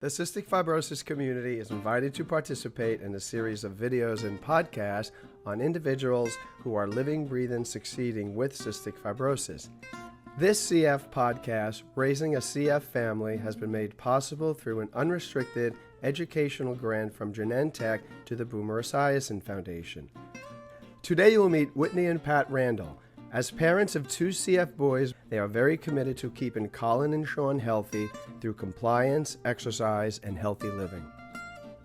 The cystic fibrosis community is invited to participate in a series of videos and podcasts on individuals who are living, breathing, succeeding with cystic fibrosis. This CF podcast, Raising a CF Family, has been made possible through an unrestricted educational grant from Genentech to the Boomer Esiason Foundation. Today you will meet Whitney and Pat Randle. As parents of two CF boys, they are very committed to keeping Colin and Sean healthy through compliance, exercise, and healthy living.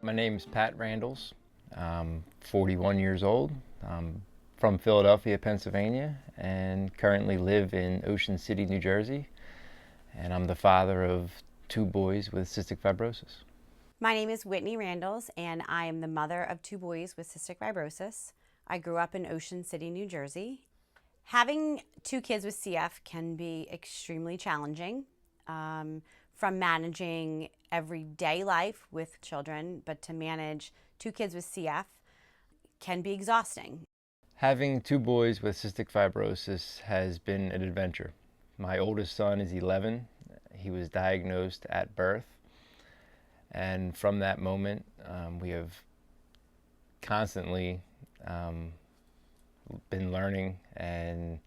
My name's Pat Randles. I'm 41 years old. I'm from Philadelphia, Pennsylvania, and currently live in Ocean City, New Jersey. And I'm the father of two boys with cystic fibrosis. My name is Whitney Randles, and I am the mother of two boys with cystic fibrosis. I grew up in Ocean City, New Jersey. Having two kids with CF can be extremely challenging, from managing everyday life with children, but to manage two kids with CF can be exhausting. Having two boys with cystic fibrosis has been an adventure. My oldest son is 11. He was diagnosed at birth. And from that moment, we have constantly been learning and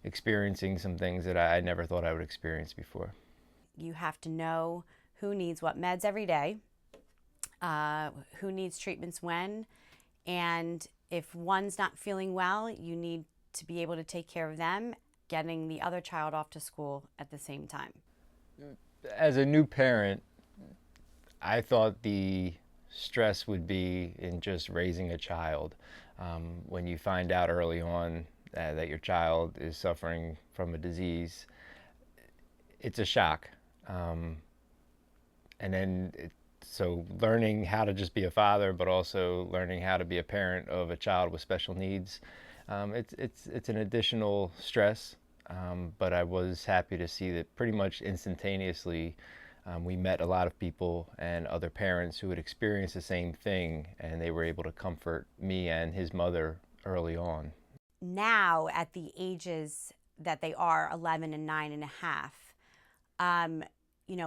experiencing some things that I never thought I would experience before. You have to know who needs what meds every day, who needs treatments when, and if one's not feeling well, you need to be able to take care of them, getting the other child off to school at the same time. As a new parent, I thought the stress would be in just raising a child. When you find out early on that your child is suffering from a disease, it's a shock. So learning how to just be a father, but also learning how to be a parent of a child with special needs, it's an additional stress. But I was happy to see that pretty much instantaneously we met a lot of people and other parents who had experienced the same thing, and they were able to comfort me and his mother early on. Now, at the ages that they are, 11 and 9.5,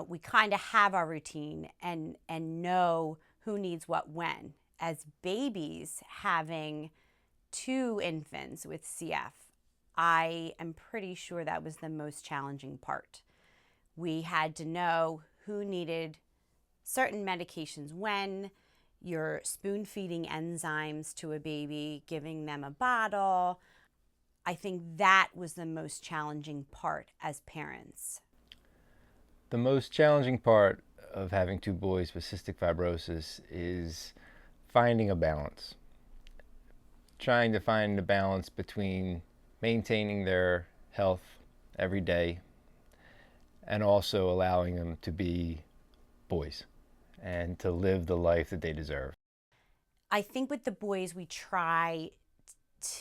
we kind of have our routine and know who needs what when. As babies, having two infants with CF, I am pretty sure that was the most challenging part. We had to know who needed certain medications when, you're spoon feeding enzymes to a baby, giving them a bottle. I think that was the most challenging part as parents. The most challenging part of having two boys with cystic fibrosis is finding a balance. Trying to find a balance between maintaining their health every day and also allowing them to be boys and to live the life that they deserve. I think with the boys, we try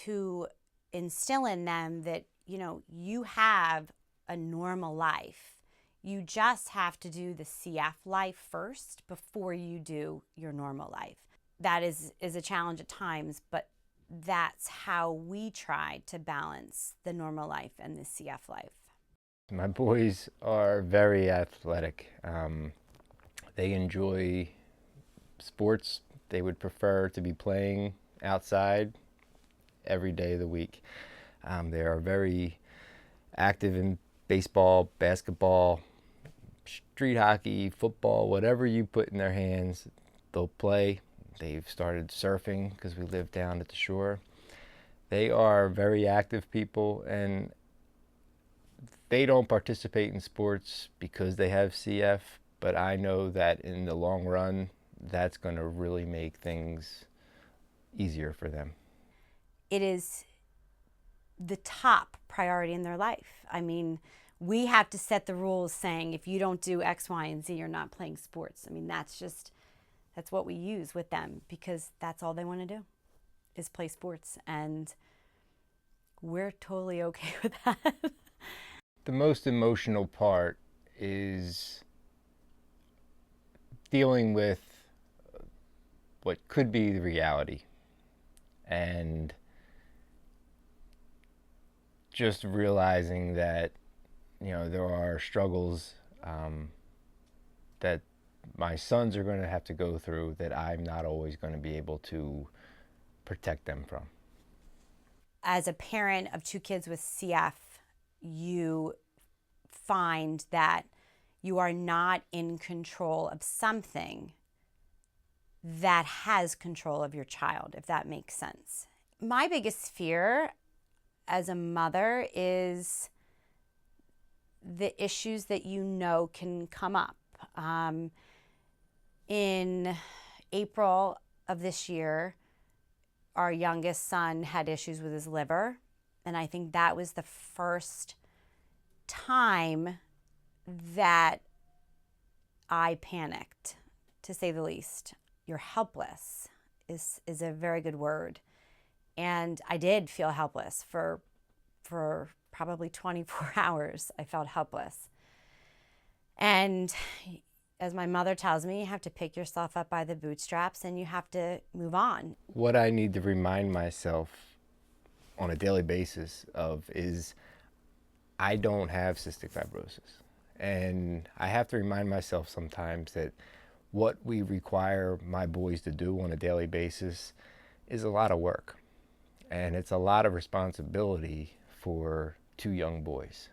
to instill in them that, you have a normal life. You just have to do the CF life first before you do your normal life. That is a challenge at times, but that's how we try to balance the normal life and the CF life. My boys are very athletic. They enjoy sports. They would prefer to be playing outside every day of the week. They are very active in baseball, basketball, street hockey, football, whatever you put in their hands, they'll play. They've started surfing because we live down at the shore. They are very active people, and they don't participate in sports because they have CF, but I know that in the long run, that's going to really make things easier for them. It is the top priority in their life. I mean, we have to set the rules saying if you don't do X, Y, and Z, you're not playing sports. I mean, that's what we use with them because that's all they want to do is play sports. And we're totally okay with that. The most emotional part is dealing with what could be the reality and just realizing that there are struggles that my sons are going to have to go through that I'm not always going to be able to protect them from. As a parent of 2 kids with CF, you find that you are not in control of something that has control of your child, if that makes sense. My biggest fear as a mother is the issues that can come up. In April of this year, our youngest son had issues with his liver, and I think that was the first time that I panicked, to say the least. You're helpless is a very good word. And I did feel helpless for probably 24 hours. I felt helpless. And as my mother tells me, you have to pick yourself up by the bootstraps and you have to move on. What I need to remind myself on a daily basis of is I don't have cystic fibrosis. And I have to remind myself sometimes that what we require my boys to do on a daily basis is a lot of work. And it's a lot of responsibility for 2 young boys.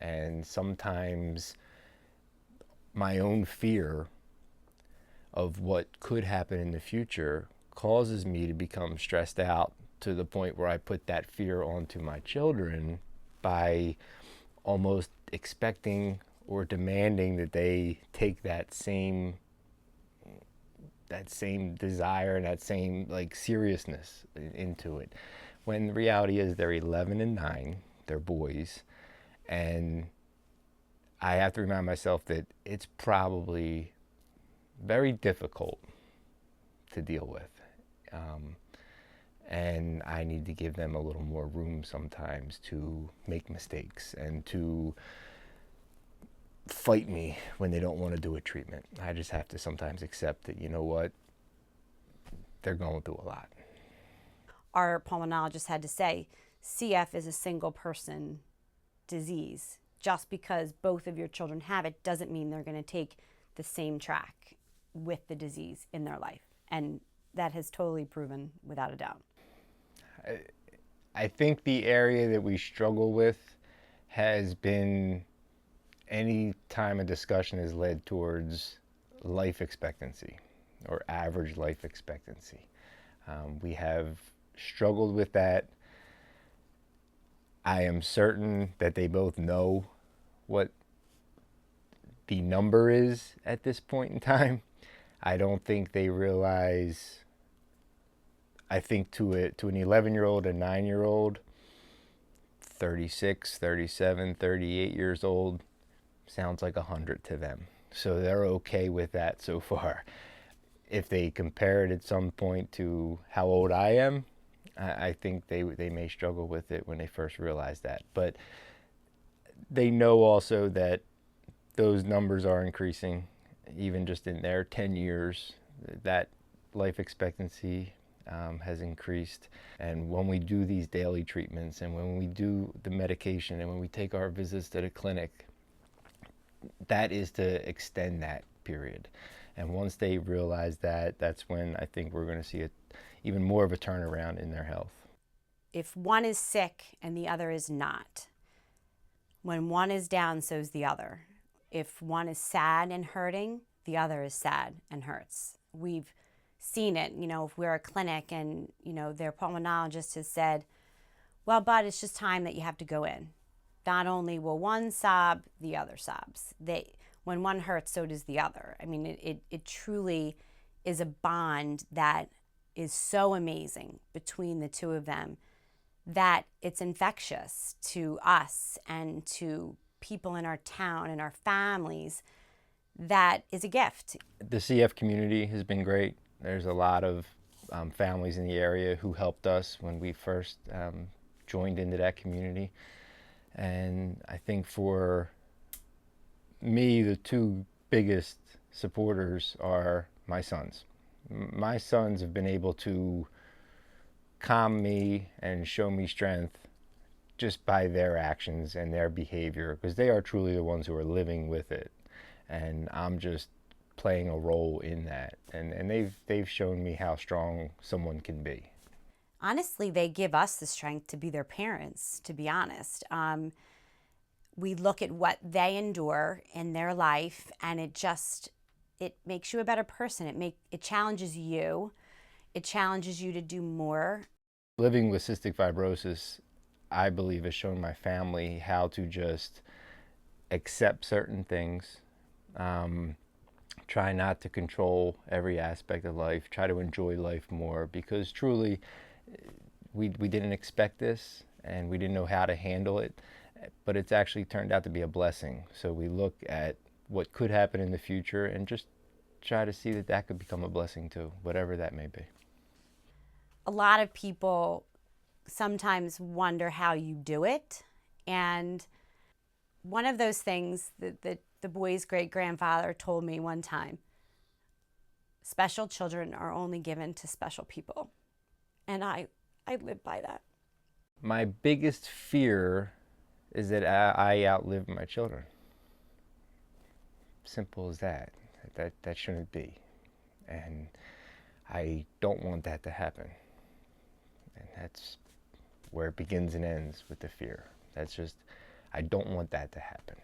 And sometimes my own fear of what could happen in the future causes me to become stressed out to the point where I put that fear onto my children by almost expecting or demanding that they take that same desire and that same seriousness into it, when the reality is they're 11 and 9, they're boys, and I have to remind myself that it's probably very difficult to deal with, and I need to give them a little more room sometimes to make mistakes and to fight me when they don't want to do a treatment. I just have to sometimes accept that, you know what, they're going through a lot. Our pulmonologist had to say, CF is a single person disease. Just because both of your children have it doesn't mean they're going to take the same track with the disease in their life. And that has totally proven without a doubt. I think the area that we struggle with has been any time a discussion has led towards life expectancy or average life expectancy. We have struggled with that. I am certain that they both know what the number is at this point in time. I don't think they realize, I think to an 11-year-old, a 9-year-old, 36, 37, 38 years old, sounds like 100 to them. So they're okay with that so far. If they compare it at some point to how old I am, I think they may struggle with it when they first realize that. But they know also that those numbers are increasing. Even just in their 10 years, that life expectancy has increased. And when we do these daily treatments and when we do the medication and when we take our visits to the clinic, that is to extend that period. And once they realize that, that's when I think we're going to see even more of a turnaround in their health. If one is sick and the other is not, when one is down, so's the other. If one is sad and hurting, the other is sad and hurts. We've seen it, if we're a clinic and, their pulmonologist has said, well, bud, it's just time that you have to go in. Not only will one sob, the other sobs. When one hurts, so does the other. I mean, it truly is a bond that is so amazing between the two of them that it's infectious to us and to people in our town and our families. That is a gift. The CF community has been great. There's a lot of families in the area who helped us when we first joined into that community. And I think for me, the 2 biggest supporters are my sons. My sons have been able to calm me and show me strength just by their actions and their behavior, because they are truly the ones who are living with it. And I'm just playing a role in that, and they've shown me how strong someone can be. Honestly, they give us the strength to be their parents, to be honest. We look at what they endure in their life, and it makes you a better person. It challenges you. It challenges you to do more. Living with cystic fibrosis, I believe, has shown my family how to just accept certain things, try not to control every aspect of life, try to enjoy life more, because truly we didn't expect this and we didn't know how to handle it, but it's actually turned out to be a blessing. So we look at what could happen in the future and just try to see that that could become a blessing too, whatever that may be. A lot of people sometimes wonder how you do it. And one of those things that the boy's great-grandfather told me one time, special children are only given to special people. And I live by that. My biggest fear is that I outlive my children. Simple as that. That shouldn't be. And I don't want that to happen. And that's where it begins and ends with the fear. That's just, I don't want that to happen.